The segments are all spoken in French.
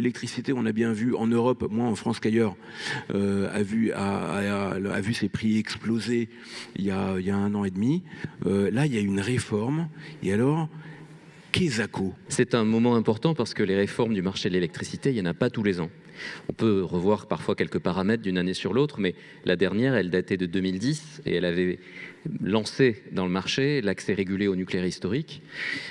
l'électricité, on a bien vu en Europe, moins en France qu'ailleurs, a vu ses prix exploser il y a 1 an et demi. Là, il y a une réforme. Et alors, qu'est-ce? C'est un moment important parce que les réformes du marché de l'électricité, il n'y en a pas tous les ans. On peut revoir parfois quelques paramètres d'une année sur l'autre, mais la dernière, elle datait de 2010 et elle avait lancé dans le marché l'accès régulé au nucléaire historique,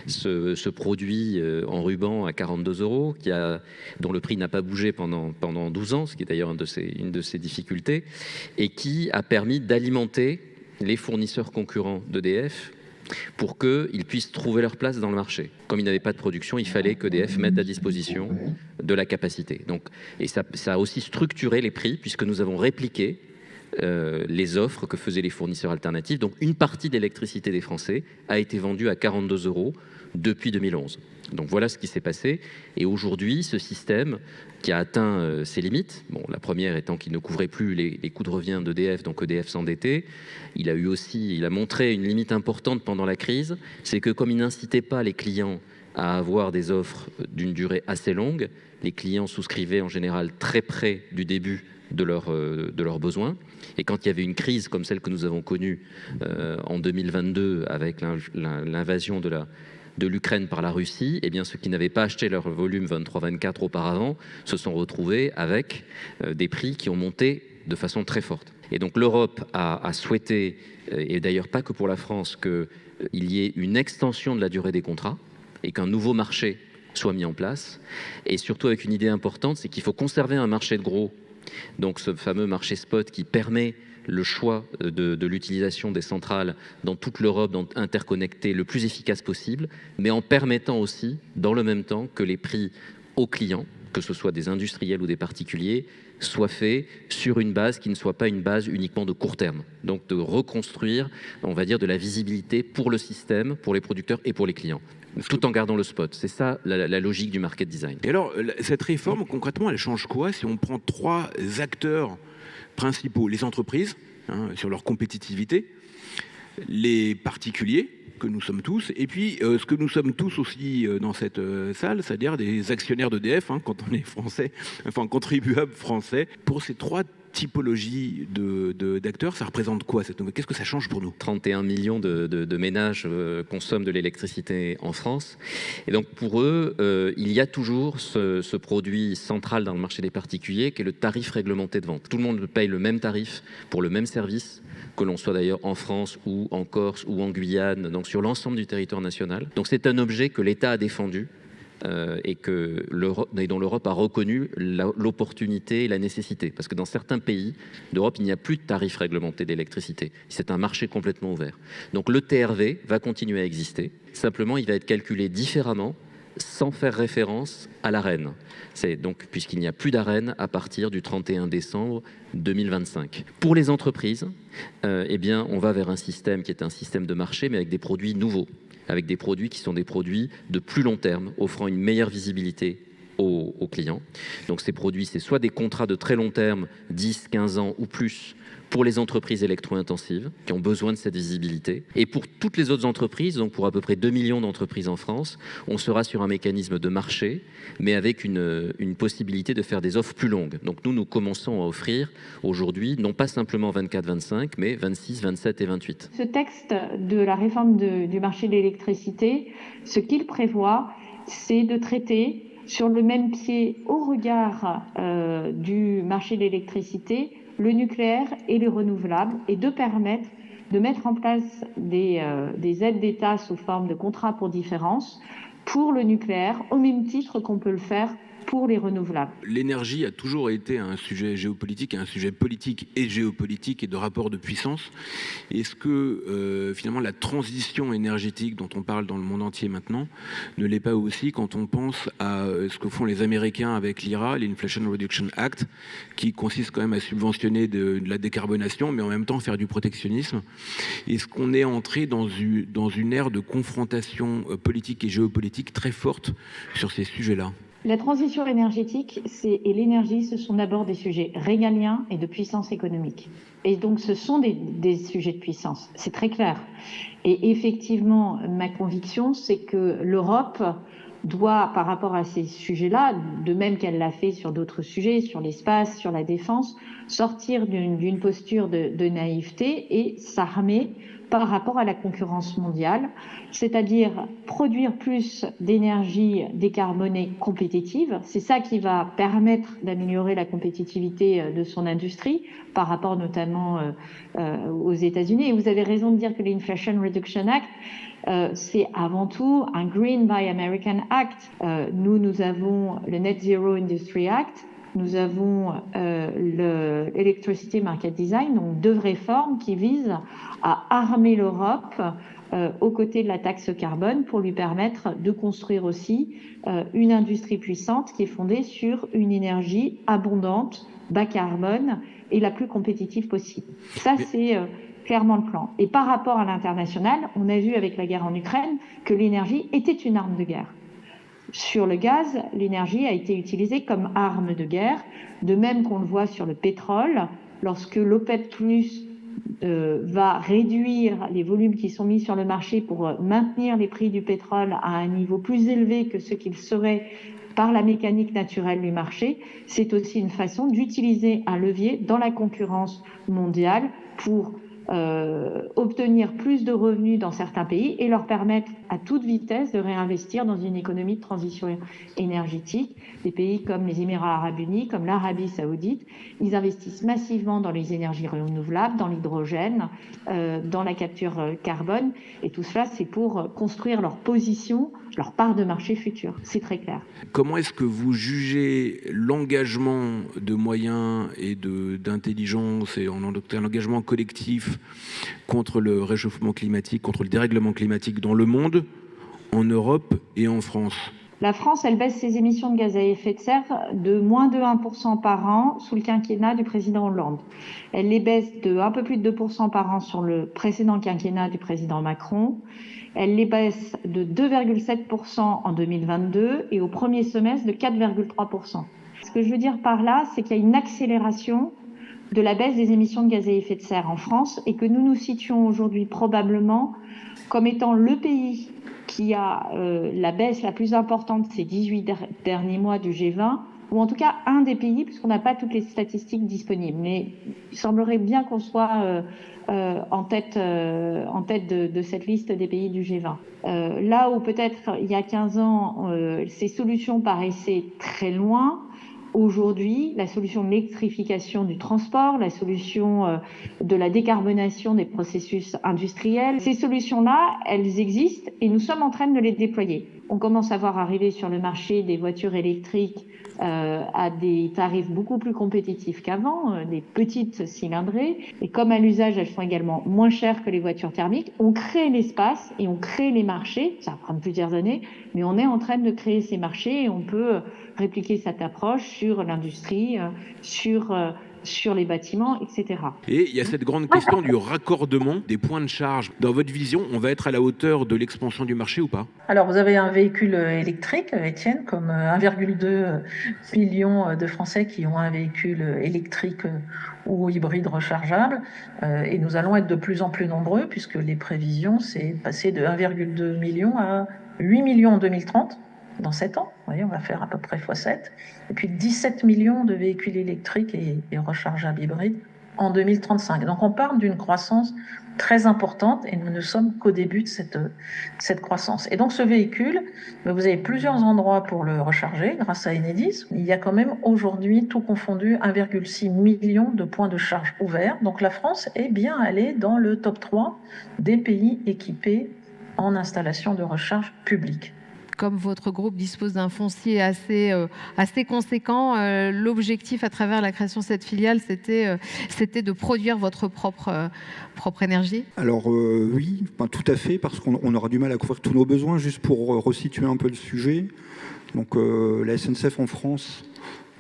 ce produit en ruban à 42 €, dont le prix n'a pas bougé pendant 12 ans, ce qui est d'ailleurs une de ses difficultés, et qui a permis d'alimenter les fournisseurs concurrents d'EDF pour qu'ils puissent trouver leur place dans le marché. Comme ils n'avaient pas de production, il fallait qu'EDF mette à disposition de la capacité. Et ça a aussi structuré les prix, puisque nous avons répliqué les offres que faisaient les fournisseurs alternatifs. Donc une partie de l'électricité des Français a été vendue à 42 € depuis 2011. Donc voilà ce qui s'est passé. Et aujourd'hui, ce système qui a atteint ses limites, bon, la première étant qu'il ne couvrait plus les coûts de revient d'EDF, donc EDF s'endettait. Il a montré une limite importante pendant la crise, c'est que comme il n'incitait pas les clients à avoir des offres d'une durée assez longue, les clients souscrivaient en général très près du début de leurs besoins. Et quand il y avait une crise comme celle que nous avons connue en 2022 avec l'invasion de l'Ukraine par la Russie, eh bien ceux qui n'avaient pas acheté leur volume 23-24 auparavant se sont retrouvés avec des prix qui ont monté de façon très forte. Et donc l'Europe a souhaité, et d'ailleurs pas que pour la France, qu'il y ait une extension de la durée des contrats et qu'un nouveau marché soit mis en place. Et surtout avec une idée importante, c'est qu'il faut conserver un marché de gros, donc ce fameux marché spot qui permet le choix de l'utilisation des centrales dans toute l'Europe, interconnectée le plus efficace possible, mais en permettant aussi, dans le même temps, que les prix aux clients, que ce soit des industriels ou des particuliers, soient faits sur une base qui ne soit pas une base uniquement de court terme. Donc de reconstruire, on va dire, de la visibilité pour le système, pour les producteurs et pour les clients, tout en gardant le spot. C'est ça la logique du market design. Et alors, cette réforme, concrètement, elle change quoi si on prend 3 acteurs principaux? Les entreprises, sur leur compétitivité, les particuliers, que nous sommes tous, et puis ce que nous sommes tous aussi dans cette salle, c'est-à-dire des actionnaires d'EDF, quand on est français, enfin contribuables français. Pour ces 3 typologies d'acteurs, ça représente quoi cette nouvelle? Qu'est-ce que ça change pour nous? 31 millions de ménages consomment de l'électricité en France. Et donc pour eux, il y a toujours ce produit central dans le marché des particuliers qui est le tarif réglementé de vente. Tout le monde paye le même tarif pour le même service, que l'on soit d'ailleurs en France ou en Corse ou en Guyane, donc sur l'ensemble du territoire national. Donc c'est un objet que l'État a défendu et dont l'Europe a reconnu l'opportunité et la nécessité. Parce que dans certains pays d'Europe, il n'y a plus de tarifs réglementés d'électricité. C'est un marché complètement ouvert. Donc le TRV va continuer à exister. Simplement, il va être calculé différemment sans faire référence à l'Arenh. C'est donc puisqu'il n'y a plus d'Arenh à partir du 31 décembre 2025. Pour les entreprises, eh bien, on va vers un système qui est un système de marché, mais avec des produits nouveaux, avec des produits qui sont des produits de plus long terme, offrant une meilleure visibilité aux clients. Donc ces produits, c'est soit des contrats de très long terme, 10, 15 ans ou plus, pour les entreprises électro-intensives qui ont besoin de cette visibilité. Et pour toutes les autres entreprises, donc pour à peu près 2 millions d'entreprises en France, on sera sur un mécanisme de marché, mais avec une possibilité de faire des offres plus longues. Donc nous commençons à offrir aujourd'hui, non pas simplement 24-25, mais 26, 27 et 28. Ce texte de la réforme du marché de l'électricité, ce qu'il prévoit, c'est de traiter sur le même pied au regard du marché de l'électricité le nucléaire et les renouvelables, et de permettre de mettre en place des aides d'État sous forme de contrats pour différence pour le nucléaire, au même titre qu'on peut le faire pour les renouvelables. L'énergie a toujours été un sujet géopolitique, un sujet politique et géopolitique et de rapport de puissance. Est-ce que finalement la transition énergétique dont on parle dans le monde entier maintenant ne l'est pas aussi quand on pense à ce que font les Américains avec l'IRA, l'Inflation Reduction Act, qui consiste quand même à subventionner de la décarbonation, mais en même temps faire du protectionnisme? Est-ce qu'on est entré dans une ère de confrontation politique et géopolitique très forte sur ces sujets-là? La transition énergétique et l'énergie, ce sont d'abord des sujets régaliens et de puissance économique. Et donc, ce sont des sujets de puissance, c'est très clair. Et effectivement, ma conviction, c'est que l'Europe doit, par rapport à ces sujets-là, de même qu'elle l'a fait sur d'autres sujets, sur l'espace, sur la défense, sortir d'une posture de naïveté et s'armer par rapport à la concurrence mondiale, c'est-à-dire produire plus d'énergie décarbonée compétitive. C'est ça qui va permettre d'améliorer la compétitivité de son industrie par rapport notamment aux États-Unis. Et vous avez raison de dire que l'Inflation Reduction Act, c'est avant tout un Green Buy American Act. Nous avons le Net Zero Industry Act, nous avons l'Electricity Market Design, donc 2 réformes qui visent à armer l'Europe aux côtés de la taxe carbone pour lui permettre de construire aussi une industrie puissante qui est fondée sur une énergie abondante, bas carbone et la plus compétitive possible. Ça, c'est clairement le plan. Et par rapport à l'international, on a vu avec la guerre en Ukraine que l'énergie était une arme de guerre. Sur le gaz, l'énergie a été utilisée comme arme de guerre, de même qu'on le voit sur le pétrole, lorsque l'OPEP+ va réduire les volumes qui sont mis sur le marché pour maintenir les prix du pétrole à un niveau plus élevé que ce qu'il serait par la mécanique naturelle du marché. C'est aussi une façon d'utiliser un levier dans la concurrence mondiale pour obtenir plus de revenus dans certains pays et leur permettre à toute vitesse de réinvestir dans une économie de transition énergétique. Des pays comme les Émirats arabes unis, comme l'Arabie saoudite, ils investissent massivement dans les énergies renouvelables, dans l'hydrogène, dans la capture carbone. Et tout cela, c'est pour construire leur position, leur part de marché future. C'est très clair. Comment est-ce que vous jugez l'engagement de moyens et d'intelligence et un engagement collectif contre le réchauffement climatique, contre le dérèglement climatique dans le monde, en Europe et en France? La France, elle baisse ses émissions de gaz à effet de serre de moins de 1% par an sous le quinquennat du président Hollande. Elle les baisse de un peu plus de 2% par an sur le précédent quinquennat du président Macron. Elle les baisse de 2,7% en 2022 et au premier semestre de 4,3%. Ce que je veux dire par là, c'est qu'il y a une accélération de la baisse des émissions de gaz à effet de serre en France et que nous nous situons aujourd'hui probablement comme étant le pays qui a la baisse la plus importante ces 18 derniers mois du G20, ou en tout cas un des pays, puisqu'on n'a pas toutes les statistiques disponibles. Mais il semblerait bien qu'on soit en tête de cette liste des pays du G20. Là où peut-être il y a 15 ans, ces solutions paraissaient très loin, aujourd'hui, la solution de l'électrification du transport, la solution de la décarbonation des processus industriels, ces solutions-là, elles existent et nous sommes en train de les déployer. On commence à voir arriver sur le marché des voitures électriques à des tarifs beaucoup plus compétitifs qu'avant, des petites cylindrées. Et comme à l'usage, elles sont également moins chères que les voitures thermiques, on crée l'espace et on crée les marchés. Ça va prendre plusieurs années, mais on est en train de créer ces marchés et on peut répliquer cette approche sur l'industrie, sur les bâtiments, etc. Et il y a cette grande question du raccordement des points de charge. Dans votre vision, on va être à la hauteur de l'expansion du marché ou pas? Alors, vous avez un véhicule électrique, Étienne, comme 1,2 million de Français qui ont un véhicule électrique ou hybride rechargeable. Et nous allons être de plus en plus nombreux, puisque les prévisions, c'est passer de 1,2 million à 8 millions en 2030. Dans 7 ans, vous voyez, on va faire à peu près x7, et puis 17 millions de véhicules électriques et rechargeables hybrides en 2035. Donc on part d'une croissance très importante et nous ne sommes qu'au début de cette croissance. Et donc ce véhicule, vous avez plusieurs endroits pour le recharger grâce à Enedis. Il y a quand même aujourd'hui, tout confondu, 1,6 million de points de charge ouverts. Donc la France est bien allée dans le top 3 des pays équipés en installation de recharge publique. Comme votre groupe dispose d'un foncier assez conséquent, l'objectif à travers la création de cette filiale, c'était de produire votre propre énergie? Alors oui, tout à fait, parce qu'on aura du mal à couvrir tous nos besoins. Juste pour resituer un peu le sujet, donc la SNCF en France,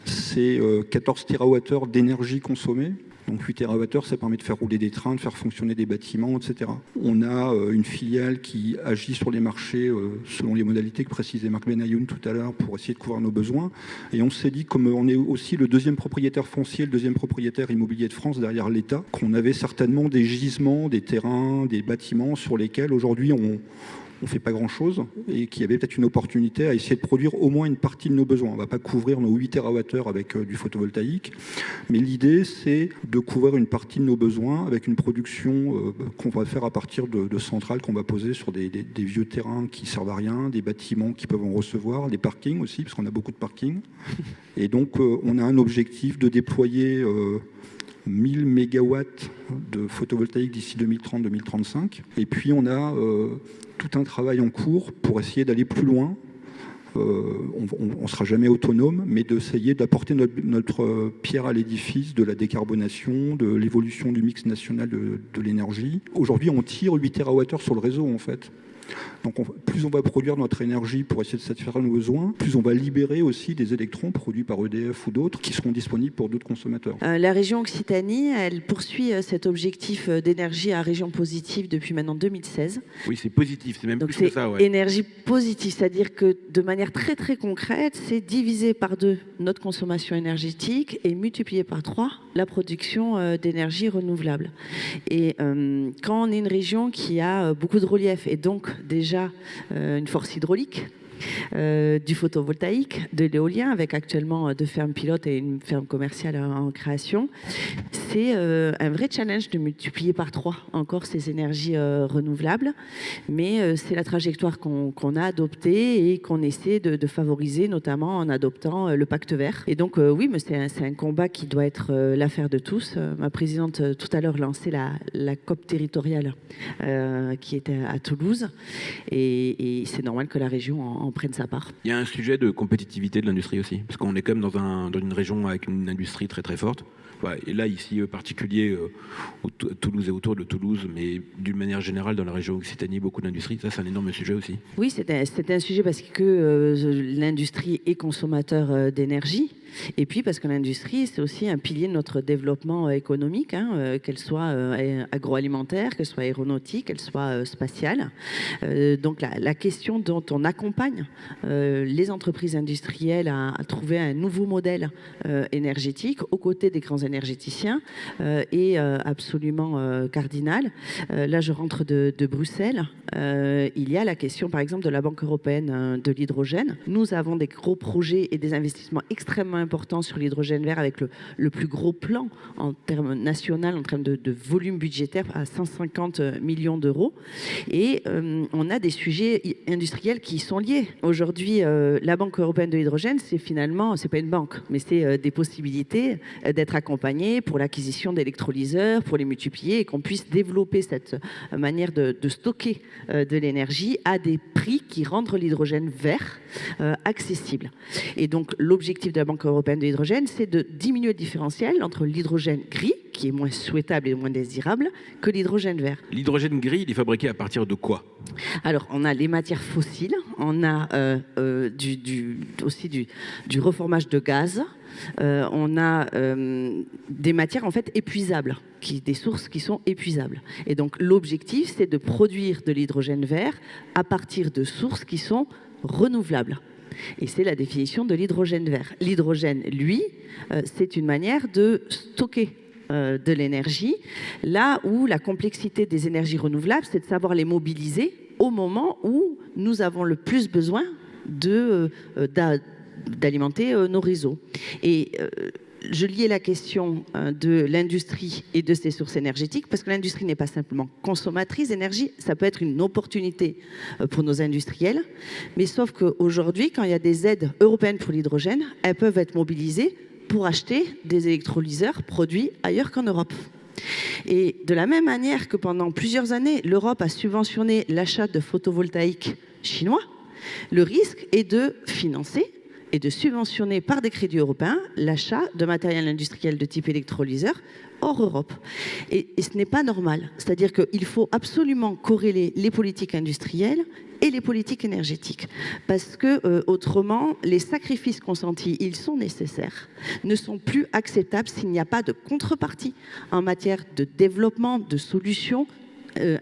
c'est 14 TWh d'énergie consommée. Donc 8 TWh, ça permet de faire rouler des trains, de faire fonctionner des bâtiments, etc. On a une filiale qui agit sur les marchés selon les modalités que précisait Marc Benayoun tout à l'heure pour essayer de couvrir nos besoins. Et on s'est dit, comme on est aussi le deuxième propriétaire foncier, le deuxième propriétaire immobilier de France derrière l'État, qu'on avait certainement des gisements, des terrains, des bâtiments sur lesquels aujourd'hui ne fait pas grand-chose et qu'il y avait peut-être une opportunité à essayer de produire au moins une partie de nos besoins. On ne va pas couvrir nos 8 TWh avec du photovoltaïque, mais l'idée, c'est de couvrir une partie de nos besoins avec une production qu'on va faire à partir de centrales qu'on va poser sur des vieux terrains qui servent à rien, des bâtiments qui peuvent en recevoir, des parkings aussi, parce qu'on a beaucoup de parkings. Et donc, on a un objectif de déployer 1000 mégawatts de photovoltaïque d'ici 2030-2035. Et puis, on a tout un travail en cours pour essayer d'aller plus loin. On ne sera jamais autonome, mais d'essayer d'apporter notre pierre à l'édifice de la décarbonation, de l'évolution du mix national de l'énergie. Aujourd'hui, on tire 8 TWh sur le réseau, en fait. Donc plus on va produire notre énergie pour essayer de satisfaire nos besoins, plus on va libérer aussi des électrons produits par EDF ou d'autres qui seront disponibles pour d'autres consommateurs. La région Occitanie, elle poursuit cet objectif d'énergie à région positive depuis maintenant 2016. Oui, c'est positif, c'est même Donc plus que ça. Ouais. Énergie positive, c'est-à-dire que de manière très très concrète, c'est diviser par 2 notre consommation énergétique et multiplier par 3 la production d'énergie renouvelable. Et quand on est une région qui a beaucoup de relief et donc déjà une force hydraulique, du photovoltaïque, de l'éolien, avec actuellement 2 fermes pilotes et une ferme commerciale en création. C'est un vrai challenge de multiplier par 3 encore ces énergies renouvelables, mais c'est la trajectoire qu'on a adoptée et qu'on essaie de favoriser, notamment en adoptant le pacte vert. Et donc oui, mais c'est un combat qui doit être l'affaire de tous. Ma présidente tout à l'heure lançait la COP territoriale qui était à Toulouse, et c'est normal que la région en prenne sa part. Il y a un sujet de compétitivité de l'industrie aussi, parce qu'on est quand même dans une région avec une industrie très très forte. Ouais, et là, ici, particulier Toulouse et autour de Toulouse, mais d'une manière générale, dans la région Occitanie, beaucoup d'industries. Ça, c'est un énorme sujet aussi. Oui, c'est un sujet parce que l'industrie est consommateur d'énergie. Et puis parce que l'industrie, c'est aussi un pilier de notre développement économique, qu'elle soit agroalimentaire, qu'elle soit aéronautique, qu'elle soit spatiale. Donc la question dont on accompagne les entreprises industrielles à trouver un nouveau modèle énergétique aux côtés des grands énergéticiens est absolument cardinale. Là, je rentre de Bruxelles. Il y a la question, par exemple, de la Banque européenne de l'hydrogène. Nous avons des gros projets et des investissements extrêmement important sur l'hydrogène vert avec le plus gros plan en termes national, en termes de volume budgétaire à 150 millions d'euros. Et on a des sujets industriels qui y sont liés. Aujourd'hui, la Banque européenne de l'hydrogène, c'est finalement, c'est pas une banque, mais c'est des possibilités d'être accompagné pour l'acquisition d'électrolyseurs, pour les multiplier et qu'on puisse développer cette manière de stocker de l'énergie à des prix qui rendent l'hydrogène vert accessible. Et donc, l'objectif de la Banque européenne de l'hydrogène, c'est de diminuer le différentiel entre l'hydrogène gris, qui est moins souhaitable et moins désirable, que l'hydrogène vert. L'hydrogène gris, il est fabriqué à partir de quoi? Alors, on a les matières fossiles, on a aussi du reformage de gaz, on a des matières en fait épuisables, des sources qui sont épuisables. Et donc, l'objectif, c'est de produire de l'hydrogène vert à partir de sources qui sont renouvelables. Et c'est la définition de l'hydrogène vert. L'hydrogène, lui, c'est une manière de stocker de l'énergie, là où la complexité des énergies renouvelables, c'est de savoir les mobiliser au moment où nous avons le plus besoin d'alimenter nos réseaux. Et je liais la question de l'industrie et de ses sources énergétiques parce que l'industrie n'est pas simplement consommatrice d'énergie, ça peut être une opportunité pour nos industriels, mais sauf qu'aujourd'hui, quand il y a des aides européennes pour l'hydrogène, elles peuvent être mobilisées pour acheter des électrolyseurs produits ailleurs qu'en Europe. Et de la même manière que pendant plusieurs années, l'Europe a subventionné l'achat de photovoltaïques chinois, le risque est de financer et de subventionner par des crédits européens l'achat de matériel industriel de type électrolyseur hors Europe. Et ce n'est pas normal. C'est-à-dire qu'il faut absolument corréler les politiques industrielles et les politiques énergétiques. Parce que autrement, les sacrifices consentis, ils sont nécessaires, ne sont plus acceptables s'il n'y a pas de contrepartie en matière de développement, de solutions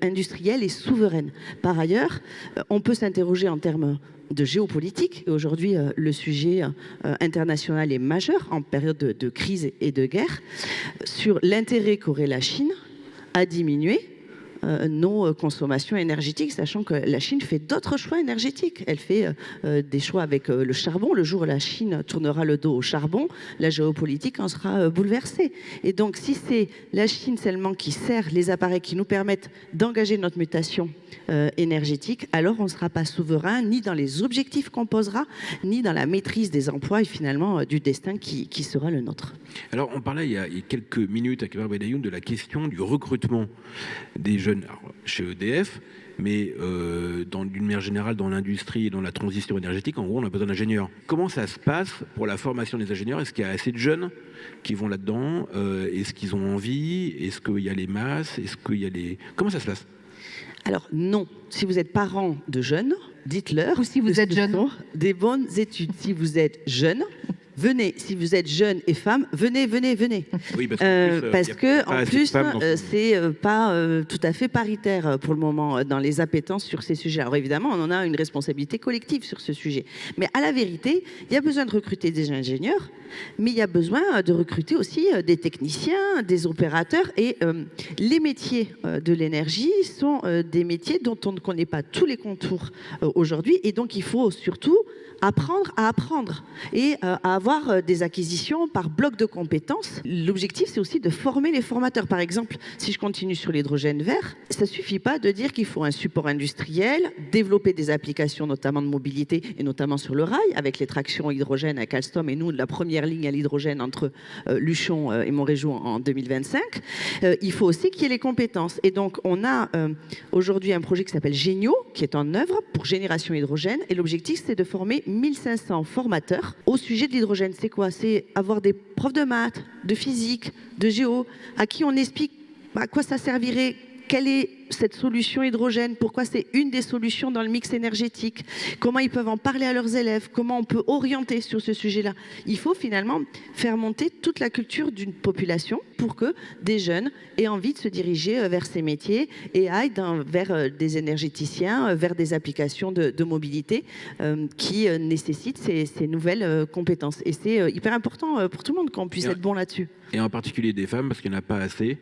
industrielles et souveraines. Par ailleurs, on peut s'interroger en termes de géopolitique. Et aujourd'hui, le sujet international est majeur en période de crise et de guerre sur l'intérêt qu'aurait la Chine à diminuer nos consommations énergétiques, sachant que la Chine fait d'autres choix énergétiques. Elle fait des choix avec le charbon. Le jour où la Chine tournera le dos au charbon, la géopolitique en sera bouleversée. Et donc, si c'est la Chine seulement qui sert les appareils qui nous permettent d'engager notre mutation énergétique, alors on ne sera pas souverain ni dans les objectifs qu'on posera, ni dans la maîtrise des emplois et finalement du destin qui sera le nôtre. Alors, on parlait il y a quelques minutes avec Barbara Bedayoun de la question du recrutement des jeunes chez EDF, mais d'une manière générale, dans l'industrie et dans la transition énergétique, en gros, on a besoin d'ingénieurs. Comment ça se passe pour la formation des ingénieurs? Est-ce qu'il y a assez de jeunes qui vont là-dedans? Est-ce qu'ils ont envie? Est-ce qu'il y a les masses? Est-ce qu'il y a les... Comment ça se passe? Alors non, si vous êtes parent de jeunes, dites-leur. Ou si vous êtes jeune. Des bonnes études. Si vous êtes jeune, venez. Si vous êtes jeune et femme, venez. Oui, parce que en plus, c'est pas tout à fait paritaire pour le moment dans les appétences sur ces sujets. Alors évidemment, on en a une responsabilité collective sur ce sujet. Mais à la vérité, il y a besoin de recruter des ingénieurs, mais il y a besoin de recruter aussi des techniciens, des opérateurs. Et les métiers de l'énergie sont des métiers dont on ne connaît pas tous les contours aujourd'hui. Et donc, il faut surtout apprendre à apprendre et à avoir des acquisitions par bloc de compétences. L'objectif, c'est aussi de former les formateurs. Par exemple, si je continue sur l'hydrogène vert, ça ne suffit pas de dire qu'il faut un support industriel, développer des applications notamment de mobilité et notamment sur le rail, avec les tractions hydrogène avec Alstom et nous, de la première ligne à l'hydrogène entre Luchon et Montrégeau en 2025. Il faut aussi qu'il y ait les compétences. Et donc, on a aujourd'hui un projet qui s'appelle Génio, qui est en œuvre pour Génération Hydrogène. Et l'objectif, c'est de former 1500 formateurs au sujet de l'hydrogène. C'est quoi? C'est avoir des profs de maths, de physique, de géo, à qui on explique à quoi ça servirait, quelle est cette solution hydrogène, pourquoi c'est une des solutions dans le mix énergétique, comment ils peuvent en parler à leurs élèves, comment on peut orienter sur ce sujet-là. Il faut finalement faire monter toute la culture d'une population pour que des jeunes aient envie de se diriger vers ces métiers et aillent vers des énergéticiens, vers des applications de mobilité qui nécessitent ces nouvelles compétences. Et c'est hyper important pour tout le monde qu'on puisse être bon là-dessus. Et en particulier des femmes, parce qu'il n'y en a pas assez.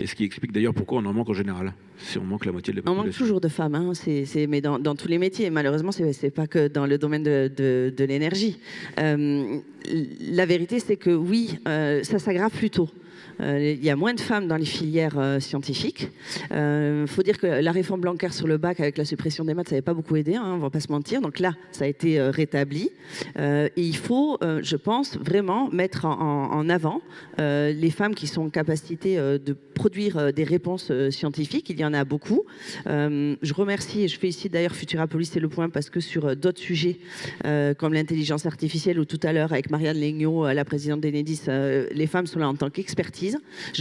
Et ce qui explique d'ailleurs pourquoi on en manque en général. Si on manque la moitié de la population. On manque toujours de femmes, hein. Mais dans tous les métiers. Malheureusement, c'est pas que dans le domaine de l'énergie. La vérité, c'est que oui, ça s'aggrave plutôt. Il y a moins de femmes dans les filières scientifiques. Faut dire que la réforme Blanquer sur le bac avec la suppression des maths, ça n'avait pas beaucoup aidé, hein, on ne va pas se mentir. Donc là, ça a été rétabli. Et il faut, je pense, vraiment mettre en avant les femmes qui sont en capacité de produire des réponses scientifiques. Il y en a beaucoup. Je remercie et je félicite d'ailleurs Futurapolis et Le Point parce que sur d'autres sujets comme l'intelligence artificielle ou tout à l'heure avec Marianne Legnaud, la présidente d'Enedis, les femmes sont là en tant qu'expertise.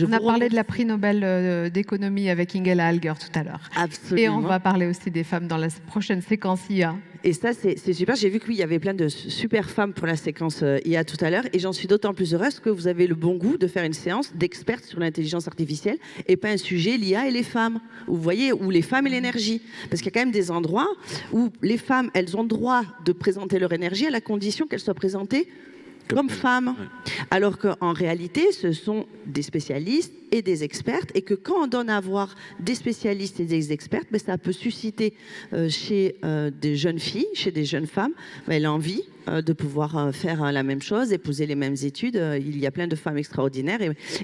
On a parlé de la prix Nobel d'économie avec Ingela Alger tout à l'heure. Absolument. Et on va parler aussi des femmes dans la prochaine séquence IA. Et ça, c'est super. J'ai vu qu'il y avait plein de super femmes pour la séquence IA tout à l'heure. Et j'en suis d'autant plus heureuse que vous avez le bon goût de faire une séance d'experts sur l'intelligence artificielle et pas un sujet, l'IA et les femmes. Vous voyez, ou les femmes et l'énergie. Parce qu'il y a quand même des endroits où les femmes, elles ont le droit de présenter leur énergie à la condition qu'elles soient présentées comme femmes. Ouais. Alors qu'en réalité, ce sont des spécialistes et des expertes, et que quand on donne à voir des spécialistes et des expertes, ben ça peut susciter chez des jeunes filles, chez des jeunes femmes, ben l'envie de pouvoir faire la même chose, épouser les mêmes études. Il y a plein de femmes extraordinaires.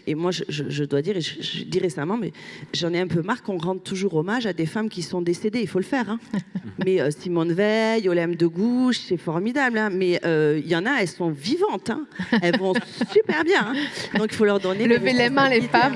Et moi, je dois dire, et je dis récemment, mais j'en ai un peu marre qu'on rende toujours hommage à des femmes qui sont décédées. Il faut le faire. Hein. Mais Simone Veil, Olympe de Gouges, c'est formidable. Hein. Mais il y en a, elles sont vivantes. Hein. Elles vont super bien. Hein. Donc il faut leur donner... Levez les mains, les femmes.